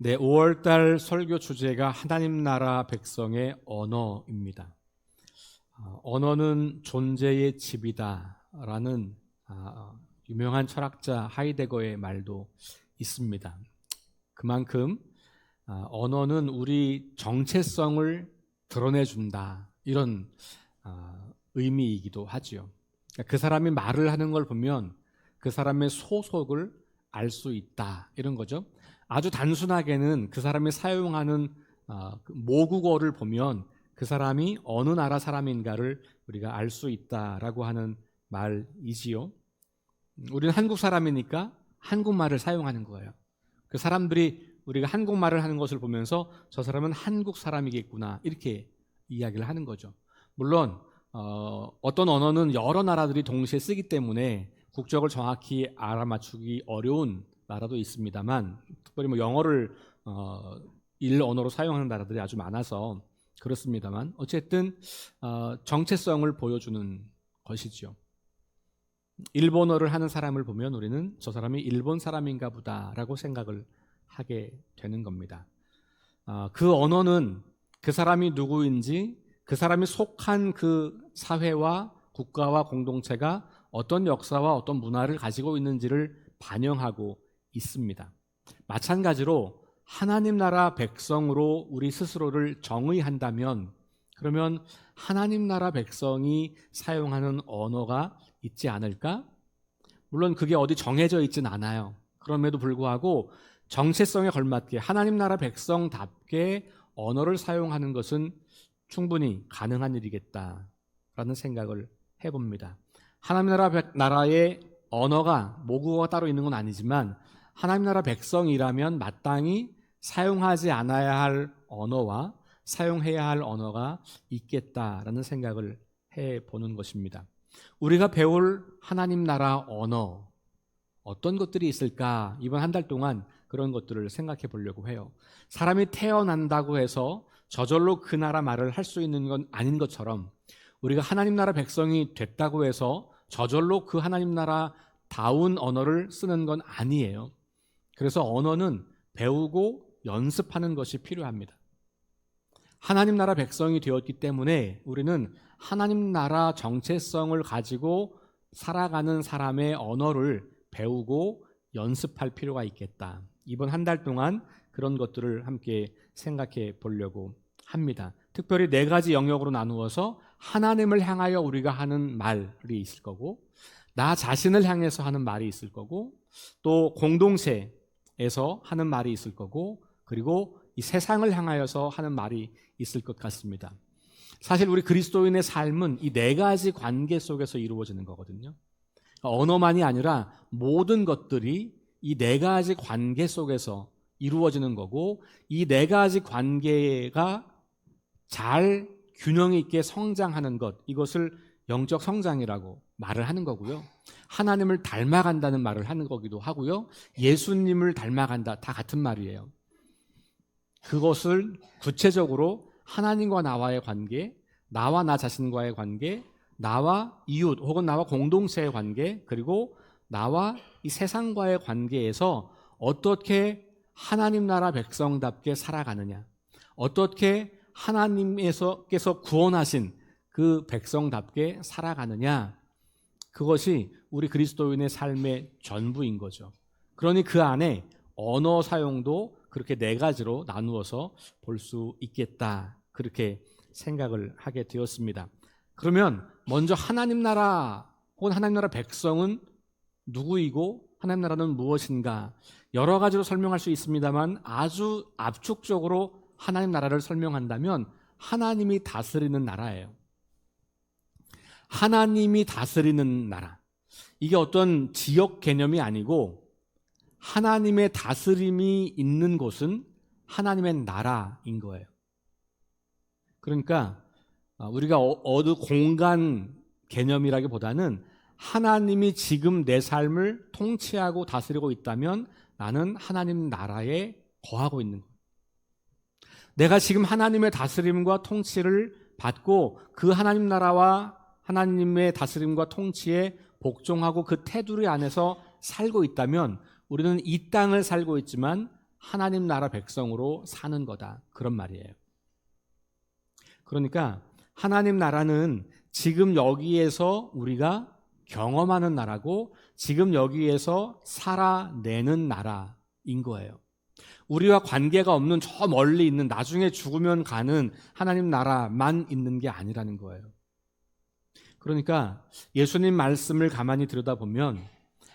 네, 5월달 설교 주제가 하나님 나라 백성의 언어입니다. 언어는 존재의 집이다라는 유명한 철학자 하이데거의 말도 있습니다. 그만큼 언어는 우리 정체성을 드러내준다, 이런 의미이기도 하지요. 그 사람이 말을 하는 걸 보면 그 사람의 소속을 알 수 있다, 이런 거죠. 아주 단순하게는 그 사람이 사용하는 모국어를 보면 그 사람이 어느 나라 사람인가를 우리가 알 수 있다라고 하는 말이지요. 우리는 한국 사람이니까 한국말을 사용하는 거예요. 그 사람들이 우리가 한국말을 하는 것을 보면서 저 사람은 한국 사람이겠구나, 이렇게 이야기를 하는 거죠. 물론 어떤 언어는 여러 나라들이 동시에 쓰기 때문에 국적을 정확히 알아맞추기 어려운 나라도 있습니다만, 특별히 영어를 일 언어로 사용하는 나라들이 아주 많아서 그렇습니다만, 어쨌든 정체성을 보여주는 것이죠. 일본어를 하는 사람을 보면 우리는 저 사람이 일본 사람인가 보다라고 생각을 하게 되는 겁니다. 그 언어는 그 사람이 누구인지, 그 사람이 속한 그 사회와 국가와 공동체가 어떤 역사와 어떤 문화를 가지고 있는지를 반영하고 있습니다. 마찬가지로 하나님 나라 백성으로 우리 스스로를 정의한다면, 그러면 하나님 나라 백성이 사용하는 언어가 있지 않을까? 물론 그게 어디 정해져 있진 않아요. 그럼에도 불구하고 정체성에 걸맞게 하나님 나라 백성답게 언어를 사용하는 것은 충분히 가능한 일이겠다라는 생각을 해봅니다. 하나님 나라의 언어가 모국어가 따로 있는 건 아니지만 하나님 나라 백성이라면 마땅히 사용하지 않아야 할 언어와 사용해야 할 언어가 있겠다라는 생각을 해보는 것입니다. 우리가 배울 하나님 나라 언어, 어떤 것들이 있을까? 이번 한 달 동안 그런 것들을 생각해 보려고 해요. 사람이 태어난다고 해서 저절로 그 나라 말을 할 수 있는 건 아닌 것처럼, 우리가 하나님 나라 백성이 됐다고 해서 저절로 그 하나님 나라 다운 언어를 쓰는 건 아니에요. 그래서 언어는 배우고 연습하는 것이 필요합니다. 하나님 나라 백성이 되었기 때문에 우리는 하나님 나라 정체성을 가지고 살아가는 사람의 언어를 배우고 연습할 필요가 있겠다. 이번 한 달 동안 그런 것들을 함께 생각해 보려고 합니다. 특별히 4가지 영역으로 나누어서 하나님을 향하여 우리가 하는 말이 있을 거고, 나 자신을 향해서 하는 말이 있을 거고, 또 공동체에서 하는 말이 있을 거고, 그리고 이 세상을 향하여서 하는 말이 있을 것 같습니다. 사실 우리 그리스도인의 삶은 이 4가지 관계 속에서 이루어지는 거거든요. 언어만이 아니라 모든 것들이 이 4가지 관계 속에서 이루어지는 거고, 이 4가지 관계가 잘 균형 있게 성장하는 것, 이것을 영적 성장이라고 말을 하는 거고요. 하나님을 닮아간다는 말을 하는 거기도 하고요. 예수님을 닮아간다, 다 같은 말이에요. 그것을 구체적으로 하나님과 나와의 관계, 나와 나 자신과의 관계, 나와 이웃 혹은 나와 공동체의 관계, 그리고 나와 이 세상과의 관계에서 어떻게 하나님 나라 백성답게 살아가느냐, 어떻게 하나님께서 구원하신 그 백성답게 살아가느냐, 그것이 우리 그리스도인의 삶의 전부인 거죠. 그러니 그 안에 언어 사용도 그렇게 4가지로 나누어서 볼 수 있겠다, 그렇게 생각을 하게 되었습니다. 그러면 먼저 하나님 나라 혹은 하나님 나라 백성은 누구이고 하나님 나라는 무엇인가, 여러 가지로 설명할 수 있습니다만 아주 압축적으로 하나님 나라를 설명한다면 하나님이 다스리는 나라예요. 하나님이 다스리는 나라, 이게 어떤 지역 개념이 아니고 하나님의 다스림이 있는 곳은 하나님의 나라인 거예요. 그러니까 우리가 어느 공간 개념이라기보다는 하나님이 지금 내 삶을 통치하고 다스리고 있다면 나는 하나님 나라에 거하고 있는 거예요. 내가 지금 하나님의 다스림과 통치를 받고 그 하나님 나라와 하나님의 다스림과 통치에 복종하고 그 테두리 안에서 살고 있다면 우리는 이 땅을 살고 있지만 하나님 나라 백성으로 사는 거다. 그런 말이에요. 그러니까 하나님 나라는 지금 여기에서 우리가 경험하는 나라고 지금 여기에서 살아내는 나라인 거예요. 우리와 관계가 없는 저 멀리 있는 나중에 죽으면 가는 하나님 나라만 있는 게 아니라는 거예요. 그러니까 예수님 말씀을 가만히 들여다보면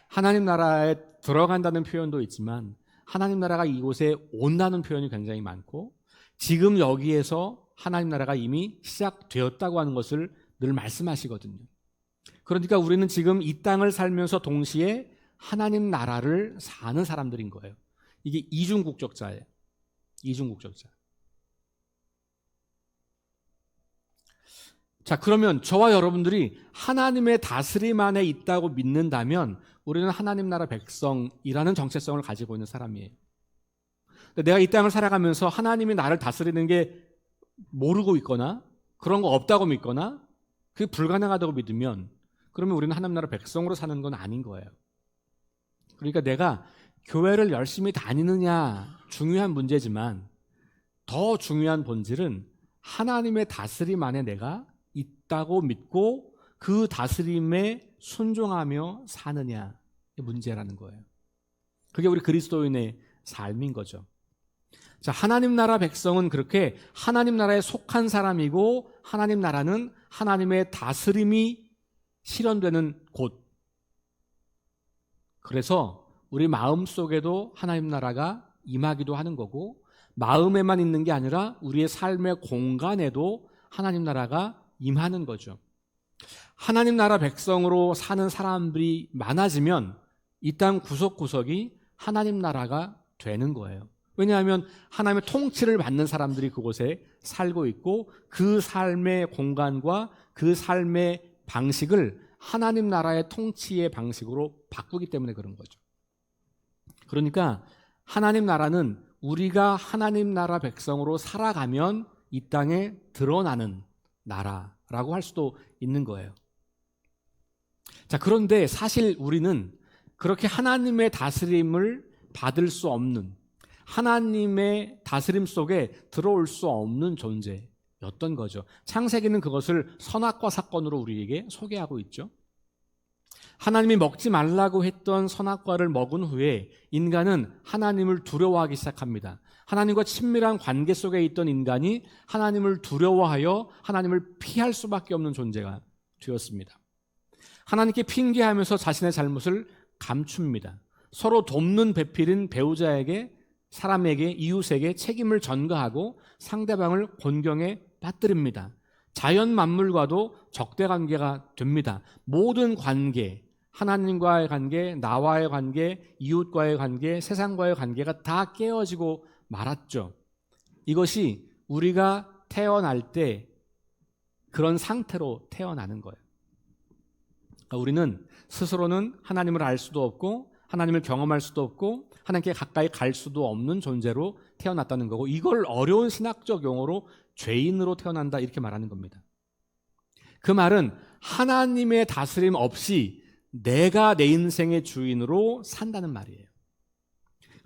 하나님 나라에 들어간다는 표현도 있지만 하나님 나라가 이곳에 온다는 표현이 굉장히 많고 지금 여기에서 하나님 나라가 이미 시작되었다고 하는 것을 늘 말씀하시거든요. 그러니까 우리는 지금 이 땅을 살면서 동시에 하나님 나라를 사는 사람들인 거예요. 이게 이중국적자예요. 이중국적자. 자, 그러면 저와 여러분들이 하나님의 다스림 안에 있다고 믿는다면 우리는 하나님 나라 백성이라는 정체성을 가지고 있는 사람이에요. 내가 이 땅을 살아가면서 하나님이 나를 다스리는 게 모르고 있거나 그런 거 없다고 믿거나 그게 불가능하다고 믿으면 그러면 우리는 하나님 나라 백성으로 사는 건 아닌 거예요. 그러니까 내가 교회를 열심히 다니느냐 중요한 문제지만 더 중요한 본질은 하나님의 다스림 안에 내가 있다고 믿고 그 다스림에 순종하며 사느냐의 문제라는 거예요. 그게 우리 그리스도인의 삶인 거죠. 자, 하나님 나라 백성은 그렇게 하나님 나라에 속한 사람이고 하나님 나라는 하나님의 다스림이 실현되는 곳. 그래서 우리 마음속에도 하나님 나라가 임하기도 하는 거고 마음에만 있는 게 아니라 우리의 삶의 공간에도 하나님 나라가 임하는 거죠. 하나님 나라 백성으로 사는 사람들이 많아지면 이 땅 구석구석이 하나님 나라가 되는 거예요. 왜냐하면 하나님의 통치를 받는 사람들이 그곳에 살고 있고 그 삶의 공간과 그 삶의 방식을 하나님 나라의 통치의 방식으로 바꾸기 때문에 그런 거죠. 그러니까 하나님 나라는 우리가 하나님 나라 백성으로 살아가면 이 땅에 드러나는 나라라고 할 수도 있는 거예요. 자, 그런데 사실 우리는 그렇게 하나님의 다스림을 받을 수 없는 하나님의 다스림 속에 들어올 수 없는 존재였던 거죠. 창세기는 그것을 선악과 사건으로 우리에게 소개하고 있죠. 하나님이 먹지 말라고 했던 선악과를 먹은 후에 인간은 하나님을 두려워하기 시작합니다. 하나님과 친밀한 관계 속에 있던 인간이 하나님을 두려워하여 하나님을 피할 수밖에 없는 존재가 되었습니다. 하나님께 핑계하면서 자신의 잘못을 감춥니다. 서로 돕는 배필인 배우자에게 사람에게 이웃에게 책임을 전가하고 상대방을 곤경에 빠뜨립니다. 자연 만물과도 적대 관계가 됩니다. 모든 관계, 하나님과의 관계, 나와의 관계, 이웃과의 관계, 세상과의 관계가 다 깨어지고 말았죠. 이것이 우리가 태어날 때 그런 상태로 태어나는 거예요. 그러니까 우리는 스스로는 하나님을 알 수도 없고 하나님을 경험할 수도 없고 하나님께 가까이 갈 수도 없는 존재로 태어났다는 거고 이걸 어려운 신학적 용어로 죄인으로 태어난다 이렇게 말하는 겁니다. 그 말은 하나님의 다스림 없이 내가 내 인생의 주인으로 산다는 말이에요.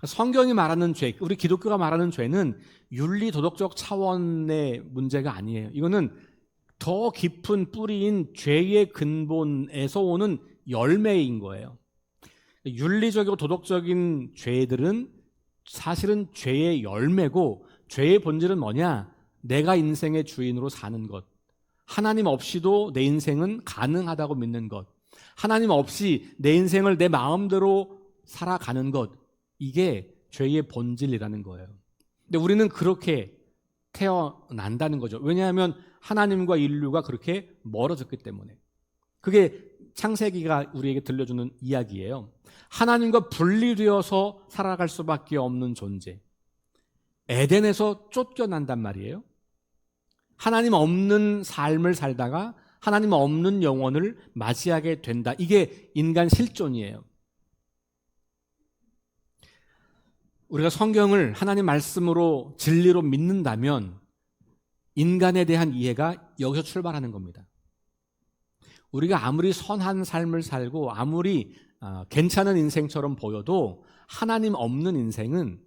성경이 말하는 죄, 우리 기독교가 말하는 죄는 윤리 도덕적 차원의 문제가 아니에요. 이거는 더 깊은 뿌리인 죄의 근본에서 오는 열매인 거예요. 윤리적이고 도덕적인 죄들은 사실은 죄의 열매고 죄의 본질은 뭐냐? 내가 인생의 주인으로 사는 것. 하나님 없이도 내 인생은 가능하다고 믿는 것. 하나님 없이 내 인생을 내 마음대로 살아가는 것. 이게 죄의 본질이라는 거예요. 근데 우리는 그렇게 태어난다는 거죠. 왜냐하면 하나님과 인류가 그렇게 멀어졌기 때문에. 그게 창세기가 우리에게 들려주는 이야기예요. 하나님과 분리되어서 살아갈 수밖에 없는 존재. 에덴에서 쫓겨난단 말이에요. 하나님 없는 삶을 살다가 하나님 없는 영혼을 맞이하게 된다. 이게 인간 실존이에요. 우리가 성경을 하나님 말씀으로 진리로 믿는다면 인간에 대한 이해가 여기서 출발하는 겁니다. 우리가 아무리 선한 삶을 살고 아무리 괜찮은 인생처럼 보여도 하나님 없는 인생은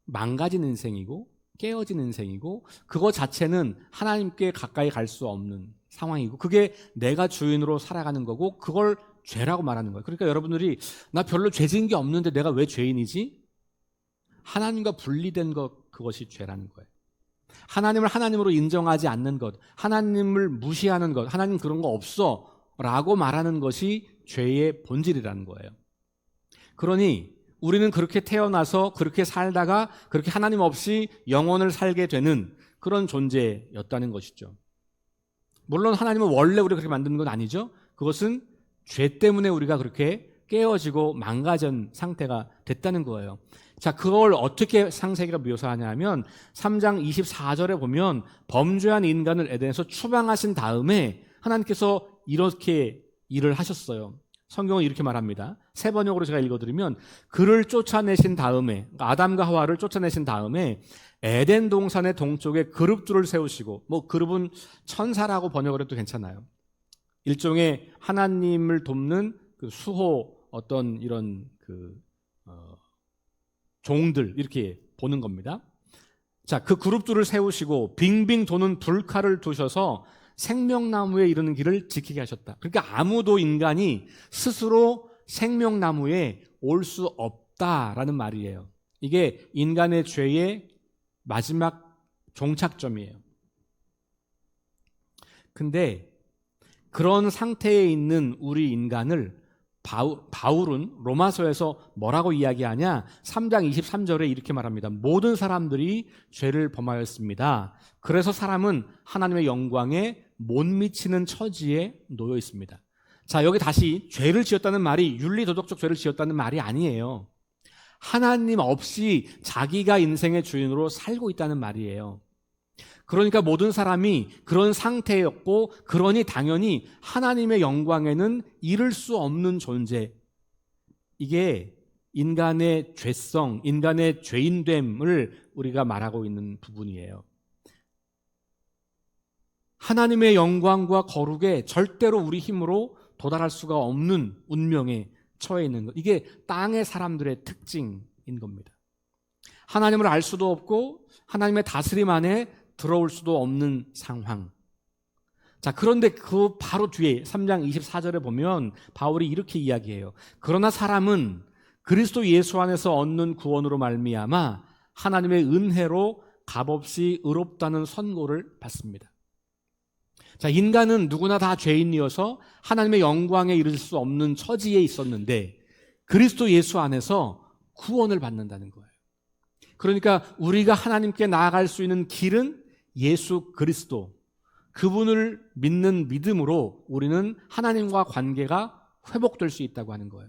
망가진 인생이고 깨어진 인생이고 그거 자체는 하나님께 가까이 갈 수 없는 상황이고 그게 내가 주인으로 살아가는 거고 그걸 죄라고 말하는 거예요. 그러니까 여러분들이 나 별로 죄 지은 게 없는데 내가 왜 죄인이지? 하나님과 분리된 것, 그것이 죄라는 거예요. 하나님을 하나님으로 인정하지 않는 것, 하나님을 무시하는 것, 하나님 그런 거 없어 라고 말하는 것이 죄의 본질이라는 거예요. 그러니 우리는 그렇게 태어나서 그렇게 살다가 그렇게 하나님 없이 영원을 살게 되는 그런 존재였다는 것이죠. 물론 하나님은 원래 우리가 그렇게 만드는 건 아니죠. 그것은 죄 때문에 우리가 그렇게 깨어지고 망가진 상태가 됐다는 거예요. 자, 그걸 어떻게 창세기가 묘사하냐면 3장 24절에 보면 범죄한 인간을 에덴에서 추방하신 다음에 하나님께서 이렇게 일을 하셨어요. 성경은 이렇게 말합니다. 세 번역으로 제가 읽어드리면 그를 쫓아내신 다음에 아담과 하와를 쫓아내신 다음에 에덴 동산의 동쪽에 그룹들을 세우시고 뭐 그룹은 천사라고 번역을 해도 괜찮아요. 일종의 하나님을 돕는 그 수호 어떤 이런 종들 이렇게 보는 겁니다. 자, 그 그룹들을 세우시고 빙빙 도는 불칼을 두셔서 생명나무에 이르는 길을 지키게 하셨다. 그러니까 아무도 인간이 스스로 생명나무에 올 수 없다라는 말이에요. 이게 인간의 죄의 마지막 종착점이에요. 근데 그런 상태에 있는 우리 인간을 바울은 로마서에서 뭐라고 이야기하냐? 3장 23절에 이렇게 말합니다. 모든 사람들이 죄를 범하였습니다. 그래서 사람은 하나님의 영광에 못 미치는 처지에 놓여 있습니다. 자, 여기 다시 죄를 지었다는 말이 윤리도덕적 죄를 지었다는 말이 아니에요. 하나님 없이 자기가 인생의 주인으로 살고 있다는 말이에요. 그러니까 모든 사람이 그런 상태였고 그러니 당연히 하나님의 영광에는 이를 수 없는 존재. 이게 인간의 죄성, 인간의 죄인됨을 우리가 말하고 있는 부분이에요. 하나님의 영광과 거룩에 절대로 우리 힘으로 도달할 수가 없는 운명에 처해 있는 것. 이게 땅의 사람들의 특징인 겁니다. 하나님을 알 수도 없고 하나님의 다스림 안에 들어올 수도 없는 상황. 자, 그런데 그 바로 뒤에 3장 24절에 보면 바울이 이렇게 이야기해요. 그러나 사람은 그리스도 예수 안에서 얻는 구원으로 말미암아 하나님의 은혜로 값없이 의롭다는 선고를 받습니다. 자, 인간은 누구나 다 죄인이어서 하나님의 영광에 이를 수 없는 처지에 있었는데 그리스도 예수 안에서 구원을 받는다는 거예요. 그러니까 우리가 하나님께 나아갈 수 있는 길은 예수 그리스도, 그분을 믿는 믿음으로 우리는 하나님과 관계가 회복될 수 있다고 하는 거예요.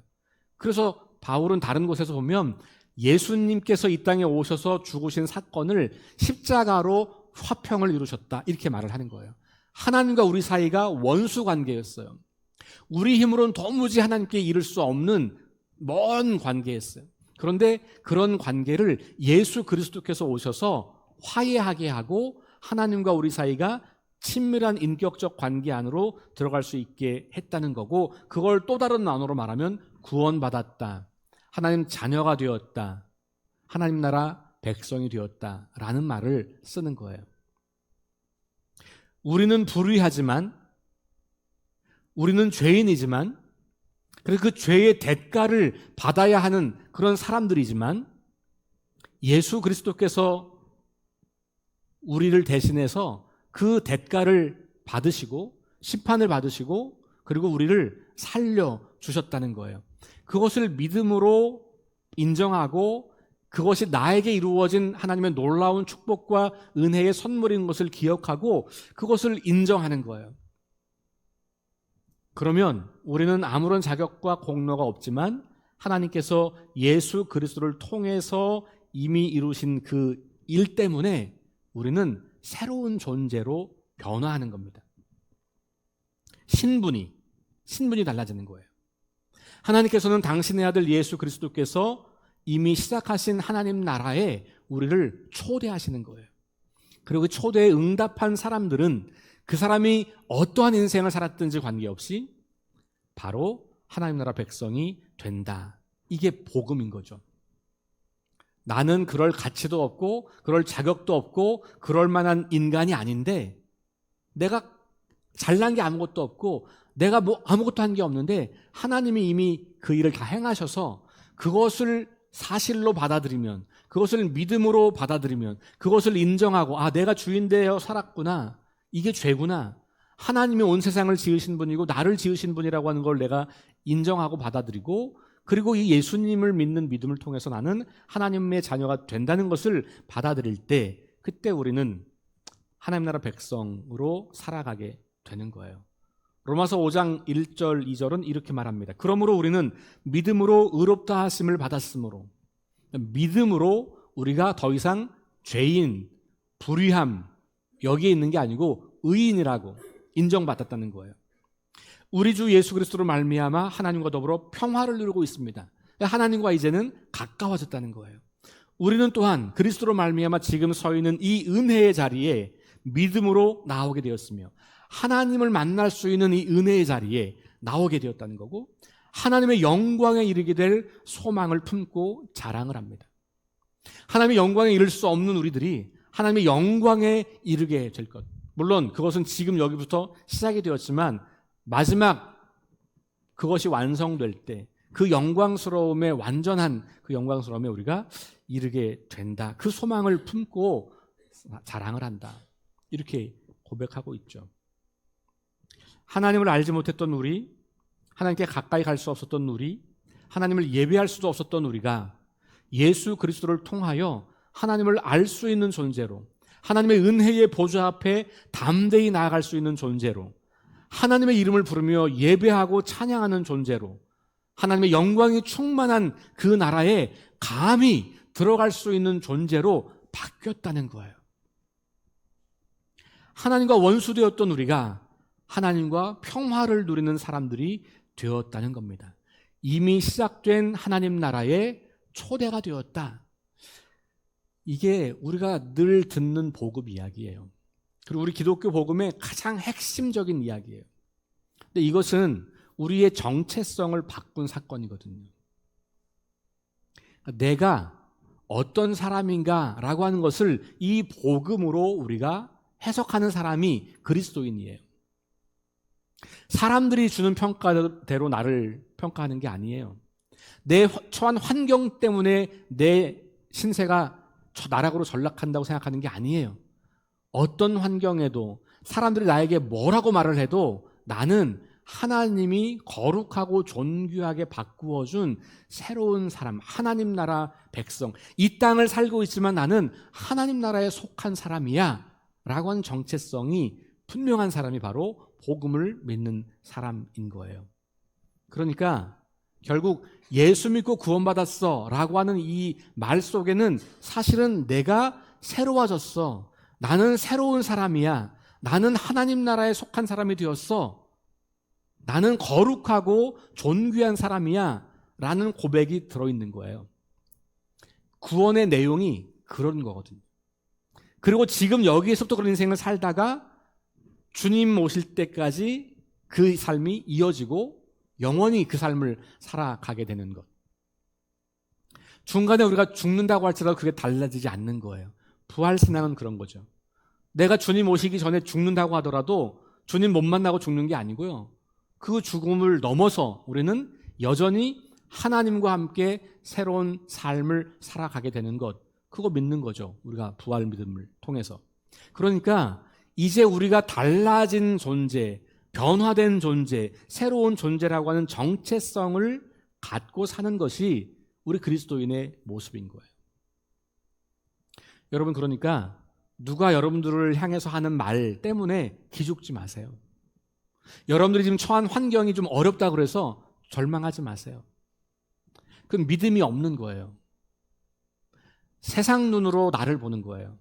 그래서 바울은 다른 곳에서 보면 예수님께서 이 땅에 오셔서 죽으신 사건을 십자가로 화평을 이루셨다 이렇게 말을 하는 거예요. 하나님과 우리 사이가 원수 관계였어요. 우리 힘으로는 도무지 하나님께 이를 수 없는 먼 관계였어요. 그런데 그런 관계를 예수 그리스도께서 오셔서 화해하게 하고 하나님과 우리 사이가 친밀한 인격적 관계 안으로 들어갈 수 있게 했다는 거고, 그걸 또 다른 언어로 말하면 구원받았다, 하나님 자녀가 되었다, 하나님 나라 백성이 되었다라는 말을 쓰는 거예요. 우리는 불의하지만, 우리는 죄인이지만, 그래서 그 죄의 대가를 받아야 하는 그런 사람들이지만 예수 그리스도께서 우리를 대신해서 그 대가를 받으시고 심판을 받으시고 그리고 우리를 살려주셨다는 거예요. 그것을 믿음으로 인정하고 그것이 나에게 이루어진 하나님의 놀라운 축복과 은혜의 선물인 것을 기억하고 그것을 인정하는 거예요. 그러면 우리는 아무런 자격과 공로가 없지만 하나님께서 예수 그리스도를 통해서 이미 이루신 그 일 때문에 우리는 새로운 존재로 변화하는 겁니다. 신분이 달라지는 거예요. 하나님께서는 당신의 아들 예수 그리스도께서 이미 시작하신 하나님 나라에 우리를 초대하시는 거예요. 그리고 그 초대에 응답한 사람들은 그 사람이 어떠한 인생을 살았든지 관계없이 바로 하나님 나라 백성이 된다. 이게 복음인 거죠. 나는 그럴 가치도 없고 그럴 자격도 없고 그럴 만한 인간이 아닌데, 내가 잘난 게 아무것도 없고 내가 뭐 아무것도 한 게 없는데 하나님이 이미 그 일을 다 행하셔서 그것을 사실로 받아들이면, 그것을 믿음으로 받아들이면, 그것을 인정하고, 아, 내가 주인 되어 살았구나, 이게 죄구나, 하나님이 온 세상을 지으신 분이고 나를 지으신 분이라고 하는 걸 내가 인정하고 받아들이고, 그리고 이 예수님을 믿는 믿음을 통해서 나는 하나님의 자녀가 된다는 것을 받아들일 때, 그때 우리는 하나님 나라 백성으로 살아가게 되는 거예요. 로마서 5장 1절 2절은 이렇게 말합니다. 그러므로 우리는 믿음으로 의롭다 하심을 받았으므로, 믿음으로 우리가 더 이상 죄인, 불의함 여기에 있는 게 아니고 의인이라고 인정받았다는 거예요. 우리 주 예수 그리스도로 말미암아 하나님과 더불어 평화를 누리고 있습니다. 하나님과 이제는 가까워졌다는 거예요. 우리는 또한 그리스도로 말미암아 지금 서 있는 이 은혜의 자리에 믿음으로 나오게 되었으며, 하나님을 만날 수 있는 이 은혜의 자리에 나오게 되었다는 거고, 하나님의 영광에 이르게 될 소망을 품고 자랑을 합니다. 하나님의 영광에 이를 수 없는 우리들이 하나님의 영광에 이르게 될 것, 물론 그것은 지금 여기부터 시작이 되었지만 마지막 그것이 완성될 때 그 영광스러움에, 완전한 그 영광스러움에 우리가 이르게 된다, 그 소망을 품고 자랑을 한다, 이렇게 고백하고 있죠. 하나님을 알지 못했던 우리, 하나님께 가까이 갈 수 없었던 우리, 하나님을 예배할 수도 없었던 우리가 예수 그리스도를 통하여 하나님을 알 수 있는 존재로, 하나님의 은혜의 보좌 앞에 담대히 나아갈 수 있는 존재로, 하나님의 이름을 부르며 예배하고 찬양하는 존재로, 하나님의 영광이 충만한 그 나라에 감히 들어갈 수 있는 존재로 바뀌었다는 거예요. 하나님과 원수되었던 우리가 하나님과 평화를 누리는 사람들이 되었다는 겁니다. 이미 시작된 하나님 나라의 초대가 되었다. 이게 우리가 늘 듣는 복음 이야기예요. 그리고 우리 기독교 복음의 가장 핵심적인 이야기예요. 근데 이것은 우리의 정체성을 바꾼 사건이거든요. 내가 어떤 사람인가라고 하는 것을 이 복음으로 우리가 해석하는 사람이 그리스도인이에요. 사람들이 주는 평가대로 나를 평가하는 게 아니에요. 내 처한 환경 때문에 내 신세가 나락으로 전락한다고 생각하는 게 아니에요. 어떤 환경에도 사람들이 나에게 뭐라고 말을 해도 나는 하나님이 거룩하고 존귀하게 바꾸어준 새로운 사람, 하나님 나라 백성, 이 땅을 살고 있지만 나는 하나님 나라에 속한 사람이야 라고 하는 정체성이 분명한 사람이 바로 복음을 믿는 사람인 거예요. 그러니까 결국 예수 믿고 구원받았어 라고 하는 이 말 속에는 사실은 내가 새로워졌어, 나는 새로운 사람이야, 나는 하나님 나라에 속한 사람이 되었어, 나는 거룩하고 존귀한 사람이야 라는 고백이 들어있는 거예요. 구원의 내용이 그런 거거든요. 그리고 지금 여기에서부터 그런 인생을 살다가 주님 오실 때까지 그 삶이 이어지고 영원히 그 삶을 살아가게 되는 것. 중간에 우리가 죽는다고 할지라도 그게 달라지지 않는 거예요. 부활신앙은 그런 거죠. 내가 주님 오시기 전에 죽는다고 하더라도 주님 못 만나고 죽는 게 아니고요, 그 죽음을 넘어서 우리는 여전히 하나님과 함께 새로운 삶을 살아가게 되는 것, 그거 믿는 거죠. 우리가 부활 믿음을 통해서. 그러니까 이제 우리가 달라진 존재, 변화된 존재, 새로운 존재라고 하는 정체성을 갖고 사는 것이 우리 그리스도인의 모습인 거예요. 여러분, 그러니까 누가 여러분들을 향해서 하는 말 때문에 기죽지 마세요. 여러분들이 지금 처한 환경이 좀 어렵다 그래서 절망하지 마세요. 그건 믿음이 없는 거예요. 세상 눈으로 나를 보는 거예요.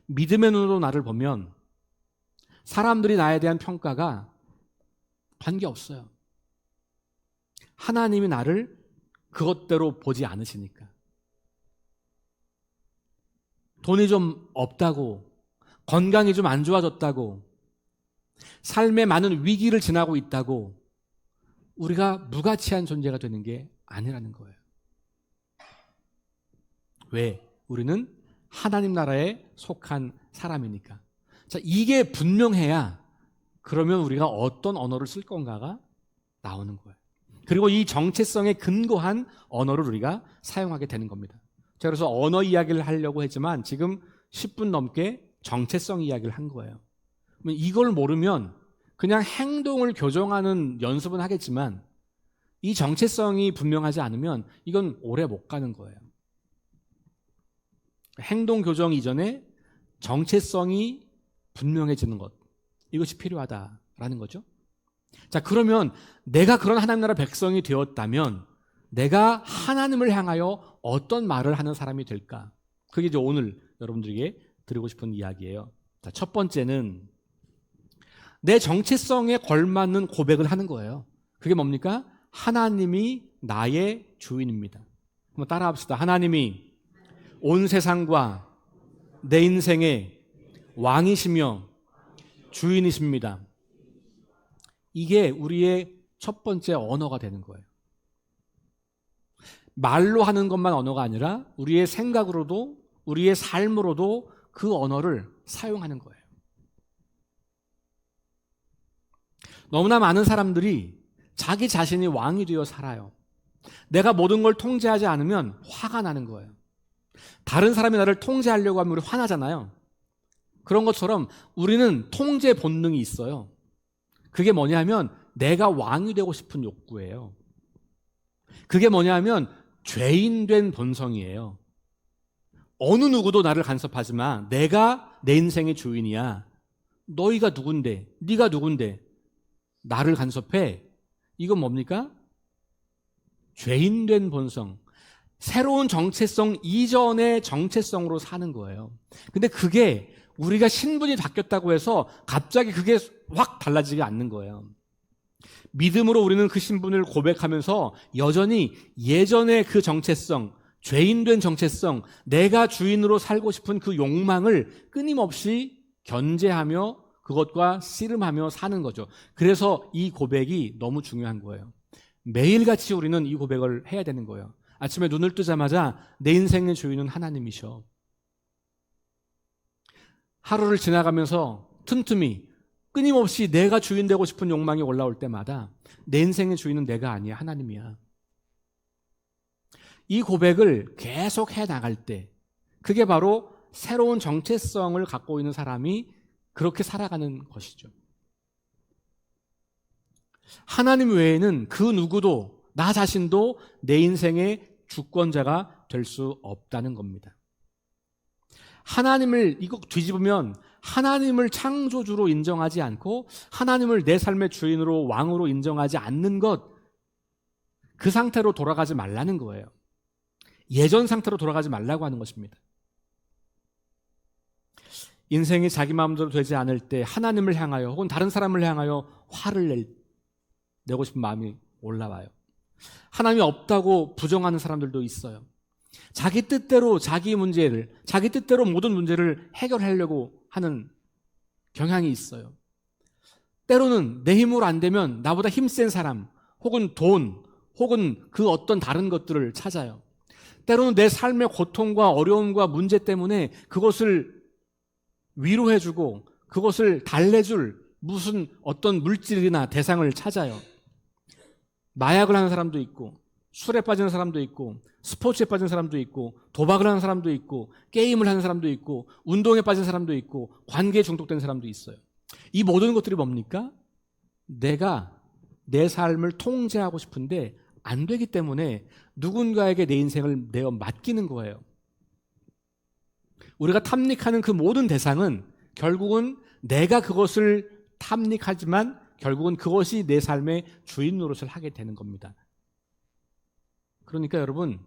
믿음의 눈으로 나를 보면 사람들이 나에 대한 평가가 관계없어요. 하나님이 나를 그것대로 보지 않으시니까. 돈이 좀 없다고, 건강이 좀 안 좋아졌다고, 삶에 많은 위기를 지나고 있다고 우리가 무가치한 존재가 되는 게 아니라는 거예요. 왜? 우리는 하나님 나라에 속한 사람이니까. 자, 이게 분명해야 그러면 우리가 어떤 언어를 쓸 건가가 나오는 거예요. 그리고 이 정체성에 근거한 언어를 우리가 사용하게 되는 겁니다. 자, 그래서 언어 이야기를 하려고 했지만 지금 10분 넘게 정체성 이야기를 한 거예요. 이걸 모르면 그냥 행동을 교정하는 연습은 하겠지만 이 정체성이 분명하지 않으면 이건 오래 못 가는 거예요. 행동 교정 이전에 정체성이 분명해지는 것, 이것이 필요하다라는 거죠. 자, 그러면 내가 그런 하나님 나라 백성이 되었다면 내가 하나님을 향하여 어떤 말을 하는 사람이 될까? 그게 이제 오늘 여러분들에게 드리고 싶은 이야기예요. 자, 첫 번째는 내 정체성에 걸맞는 고백을 하는 거예요. 그게 뭡니까? 하나님이 나의 주인입니다. 한번 따라합시다. 하나님이 온 세상과 내 인생의 왕이시며 주인이십니다. 이게 우리의 첫 번째 언어가 되는 거예요. 말로 하는 것만 언어가 아니라 우리의 생각으로도 우리의 삶으로도 그 언어를 사용하는 거예요. 너무나 많은 사람들이 자기 자신이 왕이 되어 살아요. 내가 모든 걸 통제하지 않으면 화가 나는 거예요. 다른 사람이 나를 통제하려고 하면 우리 화나잖아요. 그런 것처럼 우리는 통제 본능이 있어요. 그게 뭐냐면 내가 왕이 되고 싶은 욕구예요. 그게 뭐냐면 죄인된 본성이에요. 어느 누구도 나를 간섭하지만 내가 내 인생의 주인이야. 너희가 누군데? 네가 누군데? 나를 간섭해? 이건 뭡니까? 죄인된 본성. 새로운 정체성 이전의 정체성으로 사는 거예요. 근데 그게 우리가 신분이 바뀌었다고 해서 갑자기 그게 확 달라지지 않는 거예요. 믿음으로 우리는 그 신분을 고백하면서 여전히 예전의 그 정체성, 죄인된 정체성, 내가 주인으로 살고 싶은 그 욕망을 끊임없이 견제하며 그것과 씨름하며 사는 거죠. 그래서 이 고백이 너무 중요한 거예요. 매일같이 우리는 이 고백을 해야 되는 거예요. 아침에 눈을 뜨자마자 내 인생의 주인은 하나님이셔. 하루를 지나가면서 틈틈이 끊임없이 내가 주인 되고 싶은 욕망이 올라올 때마다 내 인생의 주인은 내가 아니야, 하나님이야. 이 고백을 계속 해 나갈 때 그게 바로 새로운 정체성을 갖고 있는 사람이 그렇게 살아가는 것이죠. 하나님 외에는 그 누구도 나 자신도 내 인생의 주권자가 될 수 없다는 겁니다. 하나님을 이거 뒤집으면 하나님을 창조주로 인정하지 않고 하나님을 내 삶의 주인으로 왕으로 인정하지 않는 것, 그 상태로 돌아가지 말라는 거예요. 예전 상태로 돌아가지 말라고 하는 것입니다. 인생이 자기 마음대로 되지 않을 때 하나님을 향하여 혹은 다른 사람을 향하여 화를 내고 싶은 마음이 올라와요. 하나님이 없다고 부정하는 사람들도 있어요. 자기 뜻대로 자기 문제를, 자기 뜻대로 모든 문제를 해결하려고 하는 경향이 있어요. 때로는 내 힘으로 안 되면 나보다 힘센 사람 혹은 돈 혹은 그 어떤 다른 것들을 찾아요. 때로는 내 삶의 고통과 어려움과 문제 때문에 그것을 위로해주고 그것을 달래줄 무슨 어떤 물질이나 대상을 찾아요. 마약을 하는 사람도 있고 술에 빠지는 사람도 있고 스포츠에 빠진 사람도 있고 도박을 하는 사람도 있고 게임을 하는 사람도 있고 운동에 빠진 사람도 있고 관계에 중독된 사람도 있어요. 이 모든 것들이 뭡니까? 내가 내 삶을 통제하고 싶은데 안 되기 때문에 누군가에게 내 인생을 내어 맡기는 거예요. 우리가 탐닉하는 그 모든 대상은 결국은 내가 그것을 탐닉하지만 결국은 그것이 내 삶의 주인 노릇을 하게 되는 겁니다. 그러니까 여러분,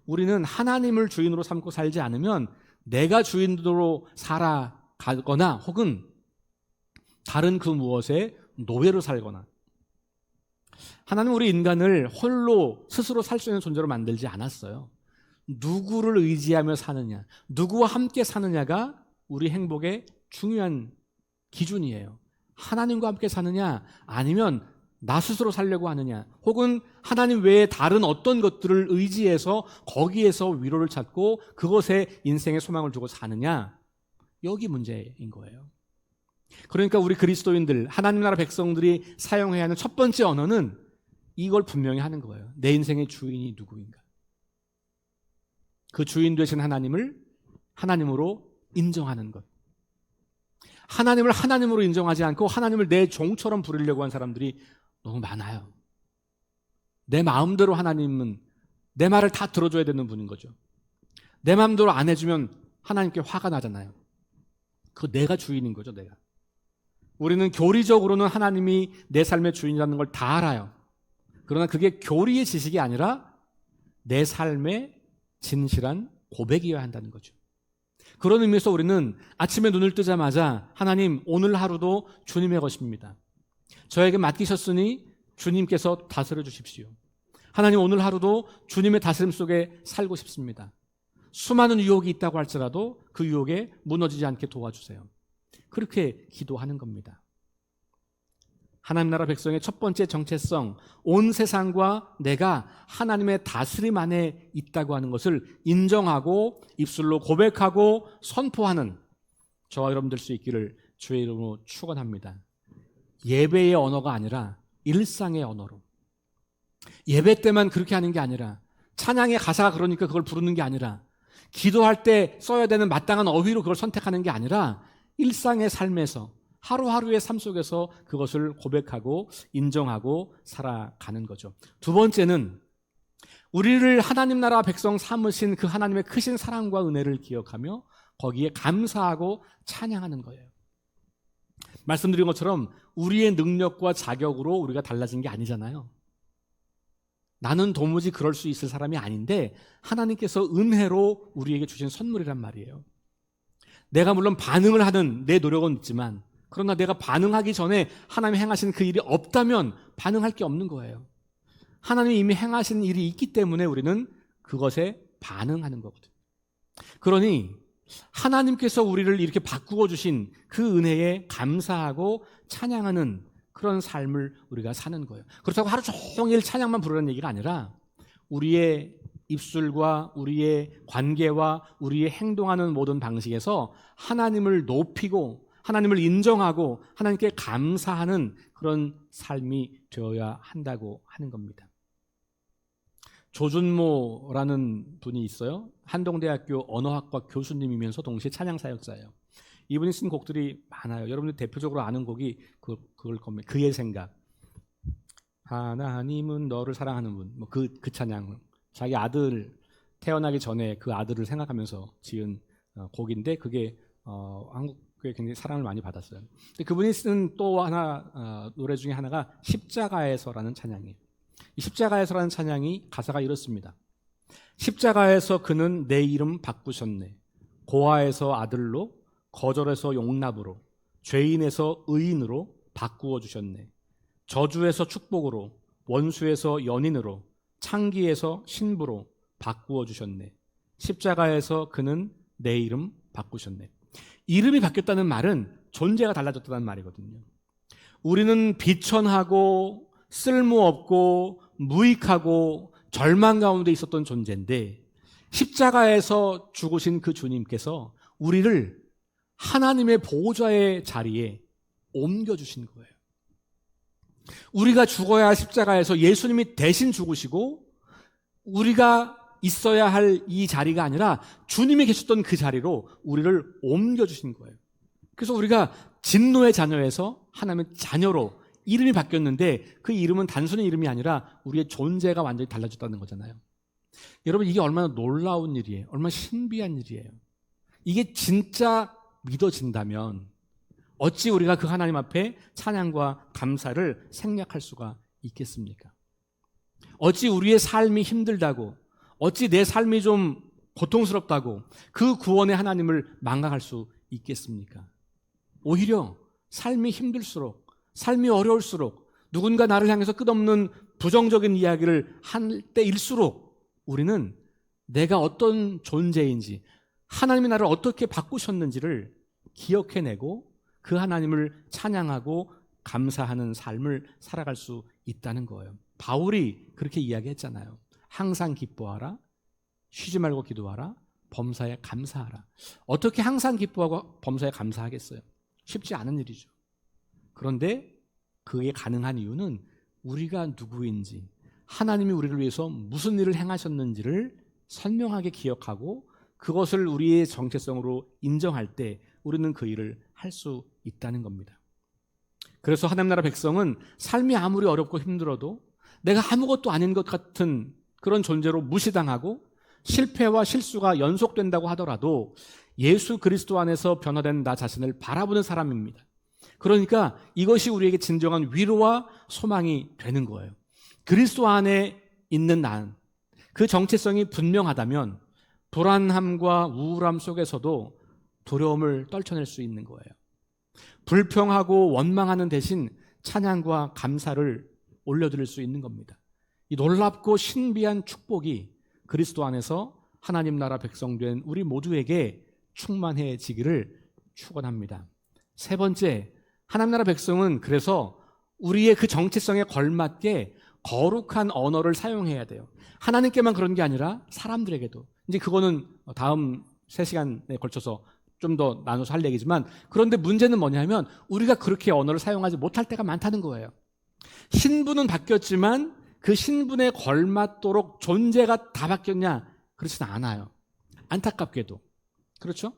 우리는 하나님을 주인으로 삼고 살지 않으면 내가 주인으로 살아가거나 혹은 다른 그 무엇에 노예로 살거나, 하나님은 우리 인간을 홀로 스스로 살 수 있는 존재로 만들지 않았어요. 누구를 의지하며 사느냐, 누구와 함께 사느냐가 우리 행복의 중요한 기준이에요. 하나님과 함께 사느냐 아니면 나 스스로 살려고 하느냐, 혹은 하나님 외에 다른 어떤 것들을 의지해서 거기에서 위로를 찾고 그것에 인생의 소망을 두고 사느냐, 여기 문제인 거예요. 그러니까 우리 그리스도인들, 하나님 나라 백성들이 사용해야 하는 첫 번째 언어는 이걸 분명히 하는 거예요. 내 인생의 주인이 누구인가. 그 주인 되신 하나님을 하나님으로 인정하는 것. 하나님을 하나님으로 인정하지 않고 하나님을 내 종처럼 부르려고 한 사람들이 너무 많아요. 내 마음대로 하나님은 내 말을 다 들어줘야 되는 분인 거죠. 내 마음대로 안 해주면 하나님께 화가 나잖아요. 그거 내가 주인인 거죠, 내가. 우리는 교리적으로는 하나님이 내 삶의 주인이라는 걸 다 알아요. 그러나 그게 교리의 지식이 아니라 내 삶의 진실한 고백이어야 한다는 거죠. 그런 의미에서 우리는 아침에 눈을 뜨자마자 하나님, 오늘 하루도 주님의 것입니다. 저에게 맡기셨으니 주님께서 다스려 주십시오. 하나님, 오늘 하루도 주님의 다스림 속에 살고 싶습니다. 수많은 유혹이 있다고 할지라도 그 유혹에 무너지지 않게 도와주세요. 그렇게 기도하는 겁니다. 하나님 나라 백성의 첫 번째 정체성, 온 세상과 내가 하나님의 다스림 안에 있다고 하는 것을 인정하고 입술로 고백하고 선포하는 저와 여러분들 수 있기를 주의 이름으로 축원합니다. 예배의 언어가 아니라 일상의 언어로, 예배 때만 그렇게 하는 게 아니라, 찬양의 가사가 그러니까 그걸 부르는 게 아니라, 기도할 때 써야 되는 마땅한 어휘로 그걸 선택하는 게 아니라 일상의 삶에서, 하루하루의 삶 속에서 그것을 고백하고 인정하고 살아가는 거죠. 두 번째는 우리를 하나님 나라 백성 삼으신 그 하나님의 크신 사랑과 은혜를 기억하며 거기에 감사하고 찬양하는 거예요. 말씀드린 것처럼 우리의 능력과 자격으로 우리가 달라진 게 아니잖아요. 나는 도무지 그럴 수 있을 사람이 아닌데 하나님께서 은혜로 우리에게 주신 선물이란 말이에요. 내가 물론 반응을 하는 내 노력은 있지만, 그러나 내가 반응하기 전에 하나님이 행하신 그 일이 없다면 반응할 게 없는 거예요. 하나님이 이미 행하신 일이 있기 때문에 우리는 그것에 반응하는 거거든요. 그러니 하나님께서 우리를 이렇게 바꾸어 주신 그 은혜에 감사하고 찬양하는 그런 삶을 우리가 사는 거예요. 그렇다고 하루 종일 찬양만 부르는 얘기가 아니라 우리의 입술과 우리의 관계와 우리의 행동하는 모든 방식에서 하나님을 높이고 하나님을 인정하고 하나님께 감사하는 그런 삶이 되어야 한다고 하는 겁니다. 조준모라는 분이 있어요. 한동대학교 언어학과 교수님이면서 동시에 찬양 사역자예요. 이분이 쓴 곡들이 많아요. 여러분들 대표적으로 아는 곡이 그걸 겁니다. 그의 생각. 하나님은 너를 사랑하는 분. 그 찬양. 자기 아들 태어나기 전에 그 아들을 생각하면서 지은 곡인데 그게 한국에 굉장히 사랑을 많이 받았어요. 근데 그분이 쓴 또 하나 노래 중에 하나가 십자가에서라는 찬양이에요. 이 십자가에서라는 찬양이 가사가 이렇습니다. 십자가에서 그는 내 이름 바꾸셨네. 고아에서 아들로, 거절에서 용납으로, 죄인에서 의인으로 바꾸어 주셨네. 저주에서 축복으로, 원수에서 연인으로, 창기에서 신부로 바꾸어 주셨네. 십자가에서 그는 내 이름 바꾸셨네. 이름이 바뀌었다는 말은 존재가 달라졌다는 말이거든요. 우리는 비천하고 쓸모없고 무익하고 절망 가운데 있었던 존재인데 십자가에서 죽으신 그 주님께서 우리를 하나님의 보호자의 자리에 옮겨주신 거예요. 우리가 죽어야 할 십자가에서 예수님이 대신 죽으시고 우리가 있어야 할 이 자리가 아니라 주님이 계셨던 그 자리로 우리를 옮겨주신 거예요. 그래서 우리가 진노의 자녀에서 하나님의 자녀로 이름이 바뀌었는데 그 이름은 단순히 이름이 아니라 우리의 존재가 완전히 달라졌다는 거잖아요. 여러분, 이게 얼마나 놀라운 일이에요. 얼마나 신비한 일이에요. 이게 진짜 믿어진다면 어찌 우리가 그 하나님 앞에 찬양과 감사를 생략할 수가 있겠습니까? 어찌 우리의 삶이 힘들다고, 어찌 내 삶이 좀 고통스럽다고 그 구원의 하나님을 망각할 수 있겠습니까? 오히려 삶이 힘들수록, 삶이 어려울수록, 누군가 나를 향해서 끝없는 부정적인 이야기를 할 때일수록 우리는 내가 어떤 존재인지, 하나님이 나를 어떻게 바꾸셨는지를 기억해내고 그 하나님을 찬양하고 감사하는 삶을 살아갈 수 있다는 거예요. 바울이 그렇게 이야기했잖아요. 항상 기뻐하라, 쉬지 말고 기도하라, 범사에 감사하라. 어떻게 항상 기뻐하고 범사에 감사하겠어요? 쉽지 않은 일이죠. 그런데 그게 가능한 이유는 우리가 누구인지, 하나님이 우리를 위해서 무슨 일을 행하셨는지를 선명하게 기억하고 그것을 우리의 정체성으로 인정할 때 우리는 그 일을 할 수 있다는 겁니다. 그래서 하나님 나라 백성은 삶이 아무리 어렵고 힘들어도 내가 아무것도 아닌 것 같은 그런 존재로 무시당하고 실패와 실수가 연속된다고 하더라도 예수 그리스도 안에서 변화된 나 자신을 바라보는 사람입니다. 그러니까 이것이 우리에게 진정한 위로와 소망이 되는 거예요. 그리스도 안에 있는 난, 그 정체성이 분명하다면 불안함과 우울함 속에서도 두려움을 떨쳐낼 수 있는 거예요. 불평하고 원망하는 대신 찬양과 감사를 올려드릴 수 있는 겁니다. 이 놀랍고 신비한 축복이 그리스도 안에서 하나님 나라 백성된 우리 모두에게 충만해지기를 축원합니다. 세 번째, 하나님 나라 백성은 그래서 우리의 그 정체성에 걸맞게 거룩한 언어를 사용해야 돼요. 하나님께만 그런 게 아니라 사람들에게도. 이제 그거는 다음 3시간에 걸쳐서 좀 더 나눠서 할 얘기지만, 그런데 문제는 뭐냐면 우리가 그렇게 언어를 사용하지 못할 때가 많다는 거예요. 신분은 바뀌었지만 그 신분에 걸맞도록 존재가 다 바뀌었냐? 그렇지는 않아요. 안타깝게도. 그렇죠?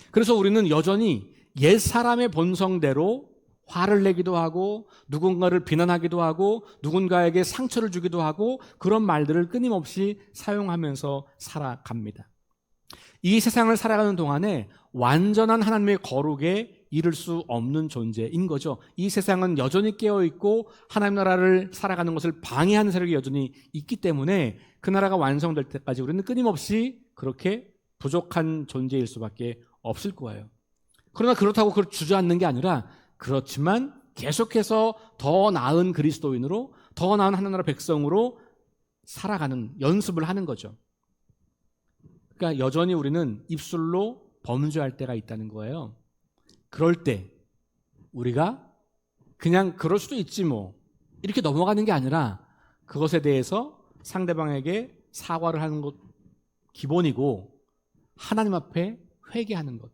그래서 우리는 여전히 옛 사람의 본성대로 화를 내기도 하고 누군가를 비난하기도 하고 누군가에게 상처를 주기도 하고 그런 말들을 끊임없이 사용하면서 살아갑니다. 이 세상을 살아가는 동안에 완전한 하나님의 거룩에 이를 수 없는 존재인 거죠. 이 세상은 여전히 깨어있고 하나님 나라를 살아가는 것을 방해하는 세력이 여전히 있기 때문에 그 나라가 완성될 때까지 우리는 끊임없이 그렇게 부족한 존재일 수밖에 없을 거예요. 그러나 그렇다고 그걸 주저앉는 게 아니라, 그렇지만 계속해서 더 나은 그리스도인으로, 더 나은 하나님 나라 백성으로 살아가는 연습을 하는 거죠. 그러니까 여전히 우리는 입술로 범죄할 때가 있다는 거예요. 그럴 때 우리가 그냥 그럴 수도 있지 뭐 이렇게 넘어가는 게 아니라 그것에 대해서 상대방에게 사과를 하는 것 기본이고, 하나님 앞에 회개하는 것,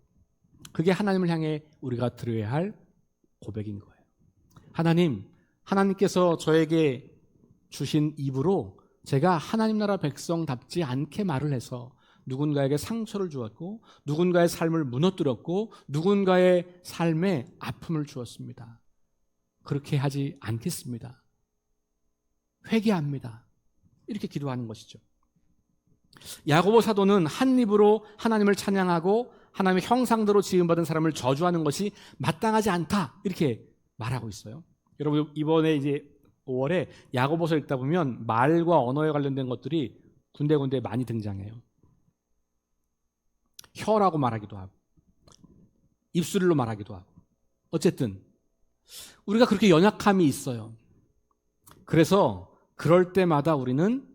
그게 하나님을 향해 우리가 드려야 할 고백인 거예요. 하나님께서 저에게 주신 입으로 제가 하나님 나라 백성답지 않게 말을 해서 누군가에게 상처를 주었고 누군가의 삶을 무너뜨렸고 누군가의 삶에 아픔을 주었습니다. 그렇게 하지 않겠습니다. 회개합니다. 이렇게 기도하는 것이죠. 야고보 사도는 한 입으로 하나님을 찬양하고 하나님의 형상대로 지음받은 사람을 저주하는 것이 마땅하지 않다, 이렇게 말하고 있어요. 여러분, 이번에 이제 5월에 야고보서 읽다 보면 말과 언어에 관련된 것들이 군데군데 많이 등장해요. 혀라고 말하기도 하고 입술로 말하기도 하고, 어쨌든 우리가 그렇게 연약함이 있어요. 그래서 그럴 때마다 우리는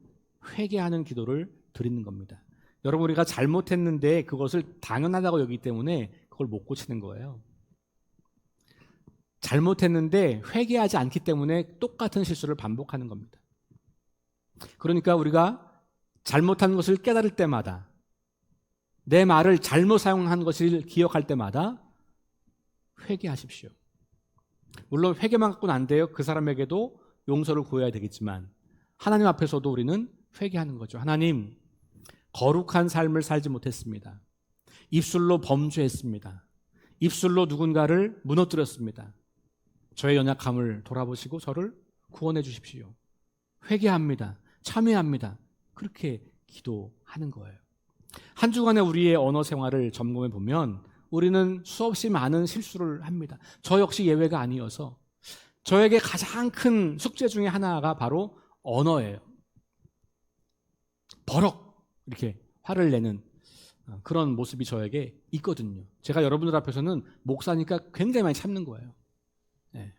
회개하는 기도를 드리는 겁니다. 여러분, 우리가 잘못했는데 그것을 당연하다고 여기기 때문에 그걸 못 고치는 거예요. 잘못했는데 회개하지 않기 때문에 똑같은 실수를 반복하는 겁니다. 그러니까 우리가 잘못한 것을 깨달을 때마다, 내 말을 잘못 사용한 것을 기억할 때마다 회개하십시오. 물론 회개만 갖고는 안 돼요. 그 사람에게도 용서를 구해야 되겠지만 하나님 앞에서도 우리는 회개하는 거죠. 하나님, 거룩한 삶을 살지 못했습니다. 입술로 범죄했습니다. 입술로 누군가를 무너뜨렸습니다. 저의 연약함을 돌아보시고 저를 구원해 주십시오. 회개합니다. 참회합니다. 그렇게 기도하는 거예요. 한 주간의 우리의 언어 생활을 점검해 보면 우리는 수없이 많은 실수를 합니다. 저 역시 예외가 아니어서 저에게 가장 큰 숙제 중에 하나가 바로 언어예요. 버럭 이렇게 화를 내는 그런 모습이 저에게 있거든요. 제가 여러분들 앞에서는 목사니까 굉장히 많이 참는 거예요. 네.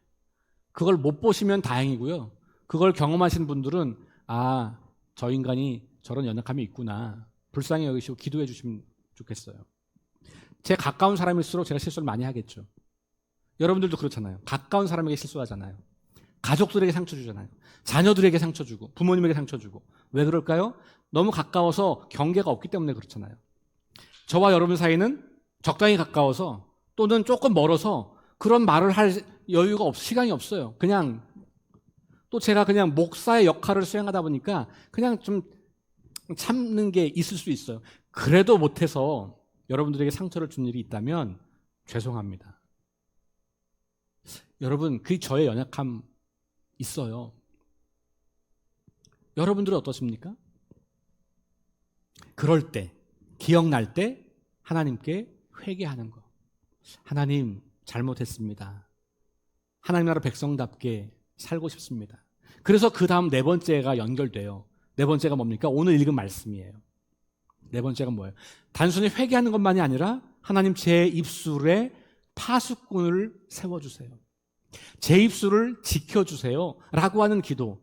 그걸 못 보시면 다행이고요. 그걸 경험하신 분들은 아, 저 인간이 저런 연약함이 있구나, 불쌍히 여기시고 기도해 주시면 좋겠어요. 제 가까운 사람일수록 제가 실수를 많이 하겠죠. 여러분들도 그렇잖아요. 가까운 사람에게 실수하잖아요. 가족들에게 상처 주잖아요. 자녀들에게 상처 주고 부모님에게 상처 주고. 왜 그럴까요? 너무 가까워서 경계가 없기 때문에 그렇잖아요. 저와 여러분 사이는 적당히 가까워서 또는 조금 멀어서 그런 말을 할 여유가 시간이 없어요. 그냥 또 제가 그냥 목사의 역할을 수행하다 보니까 그냥 좀 참는 게 있을 수 있어요. 그래도 못해서 여러분들에게 상처를 준 일이 있다면 죄송합니다. 여러분, 그게 저의 연약함 있어요. 여러분들은 어떠십니까? 그럴 때, 기억날 때 하나님께 회개하는 거. 하나님, 잘못했습니다. 하나님 나라 백성답게 살고 싶습니다. 그래서 그 다음 네 번째가 연결돼요. 네 번째가 뭡니까? 오늘 읽은 말씀이에요. 네 번째가 뭐예요? 단순히 회개하는 것만이 아니라 하나님 제 입술에 파수꾼을 세워주세요. 제 입술을 지켜주세요 라고 하는 기도.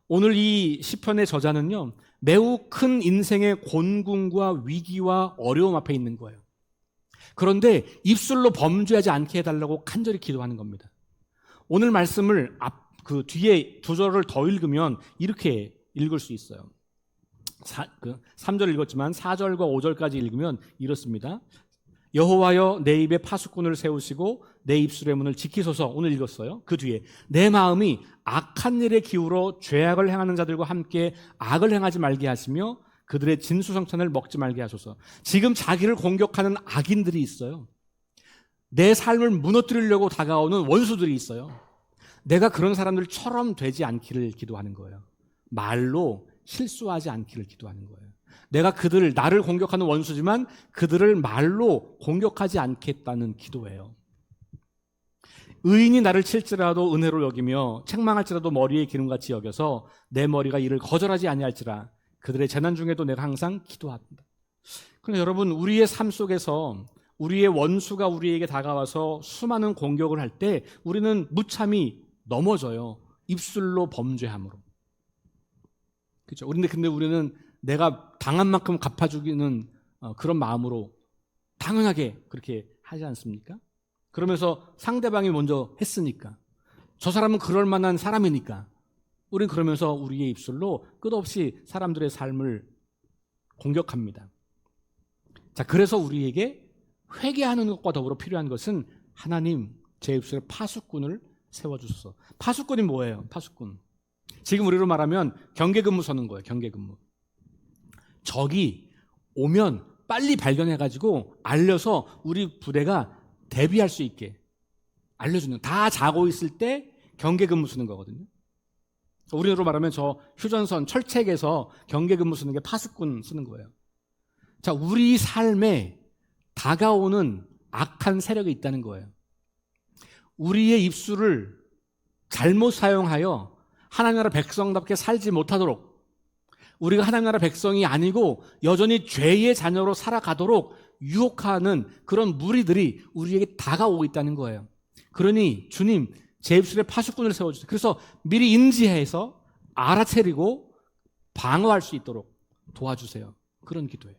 오늘 이 시편의 저자는요, 매우 큰 인생의 곤궁과 위기와 어려움 앞에 있는 거예요. 그런데 입술로 범죄하지 않게 해달라고 간절히 기도하는 겁니다. 오늘 말씀을 그 뒤에 두 절을 더 읽으면 이렇게 읽을 수 있어요. 3절 읽었지만 4절과 5절까지 읽으면 이렇습니다. 여호와여 내 입에 파수꾼을 세우시고 내 입술의 문을 지키소서. 오늘 읽었어요. 그 뒤에 내 마음이 악한 일에 기울어 죄악을 행하는 자들과 함께 악을 행하지 말게 하시며 그들의 진수성찬을 먹지 말게 하소서. 지금 자기를 공격하는 악인들이 있어요. 내 삶을 무너뜨리려고 다가오는 원수들이 있어요. 내가 그런 사람들처럼 되지 않기를 기도하는 거예요. 말로 실수하지 않기를 기도하는 거예요. 내가 나를 공격하는 원수지만 그들을 말로 공격하지 않겠다는 기도예요. 의인이 나를 칠지라도 은혜로 여기며 책망할지라도 머리에 기름같이 여겨서 내 머리가 이를 거절하지 아니할지라. 그들의 재난 중에도 내가 항상 기도합니다. 그런데 여러분, 우리의 삶 속에서 우리의 원수가 우리에게 다가와서 수많은 공격을 할 때 우리는 무참히 넘어져요. 입술로 범죄함으로. 그렇죠? 근데 우리는 내가 당한 만큼 갚아주기는 그런 마음으로 당연하게 그렇게 하지 않습니까? 그러면서 상대방이 먼저 했으니까, 저 사람은 그럴 만한 사람이니까 우리는 그러면서 우리의 입술로 끝없이 사람들의 삶을 공격합니다. 자, 그래서 우리에게 회개하는 것과 더불어 필요한 것은 하나님 제 입술에 파수꾼을 세워주소서. 파수꾼이 뭐예요? 파수꾼. 지금 우리로 말하면 경계근무 서는 거예요. 경계근무. 적이 오면 빨리 발견해가지고 알려서 우리 부대가 대비할 수 있게 알려주는, 다 자고 있을 때 경계근무 쓰는 거거든요. 우리로 말하면 저 휴전선 철책에서 경계근무 쓰는 게 파수꾼 쓰는 거예요. 자, 우리 삶에 다가오는 악한 세력이 있다는 거예요. 우리의 입술을 잘못 사용하여 하나님 나라 백성답게 살지 못하도록, 우리가 하나님 나라 백성이 아니고 여전히 죄의 자녀로 살아가도록 유혹하는 그런 무리들이 우리에게 다가오고 있다는 거예요. 그러니 주님, 제 입술에 파수꾼을 세워주세요. 그래서 미리 인지해서 알아채리고 방어할 수 있도록 도와주세요. 그런 기도예요.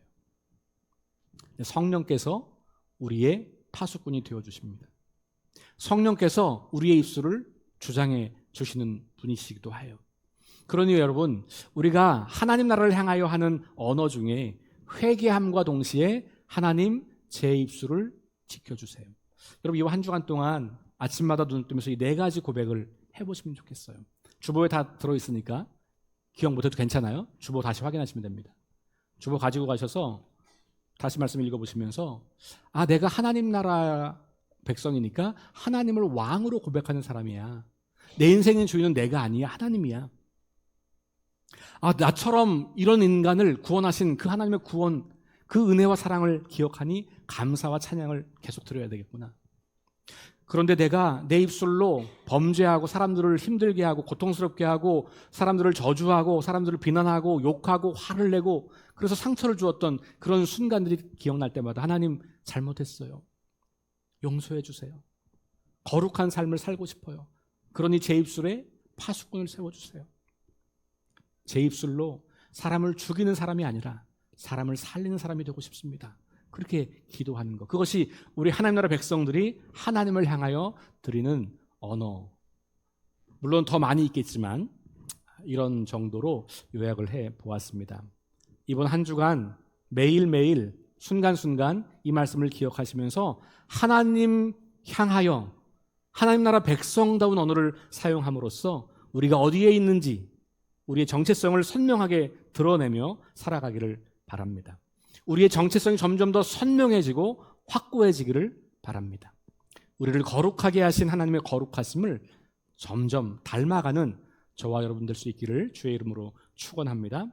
성령께서 우리의 파수꾼이 되어주십니다. 성령께서 우리의 입술을 주장해 주시는 분이시기도 해요. 그러니 여러분, 우리가 하나님 나라를 향하여 하는 언어 중에 회개함과 동시에 하나님 제 입술을 지켜주세요. 여러분, 이 한 주간 동안 아침마다 눈을 뜨면서 이 네 가지 고백을 해보시면 좋겠어요. 주보에 다 들어있으니까 기억 못해도 괜찮아요. 주보 다시 확인하시면 됩니다. 주보 가지고 가셔서 다시 말씀 읽어보시면서, 아, 내가 하나님 나라 백성이니까 하나님을 왕으로 고백하는 사람이야. 내 인생의 주인은 내가 아니야. 하나님이야. 아, 나처럼 이런 인간을 구원하신 그 하나님의 구원, 그 은혜와 사랑을 기억하니 감사와 찬양을 계속 드려야 되겠구나. 그런데 내가 내 입술로 범죄하고 사람들을 힘들게 하고 고통스럽게 하고 사람들을 저주하고 사람들을 비난하고 욕하고 화를 내고 그래서 상처를 주었던 그런 순간들이 기억날 때마다 하나님, 잘못했어요. 용서해 주세요. 거룩한 삶을 살고 싶어요. 그러니 제 입술에 파수꾼을 세워주세요. 제 입술로 사람을 죽이는 사람이 아니라 사람을 살리는 사람이 되고 싶습니다. 그렇게 기도하는 것. 그것이 우리 하나님 나라 백성들이 하나님을 향하여 드리는 언어. 물론 더 많이 있겠지만 이런 정도로 요약을 해 보았습니다. 이번 한 주간 매일매일 순간순간 이 말씀을 기억하시면서 하나님 향하여 하나님 나라 백성다운 언어를 사용함으로써 우리가 어디에 있는지 우리의 정체성을 선명하게 드러내며 살아가기를 바랍니다. 우리의 정체성이 점점 더 선명해지고 확고해지기를 바랍니다. 우리를 거룩하게 하신 하나님의 거룩하심을 점점 닮아가는 저와 여러분 될 수 있기를 주의 이름으로 축원합니다.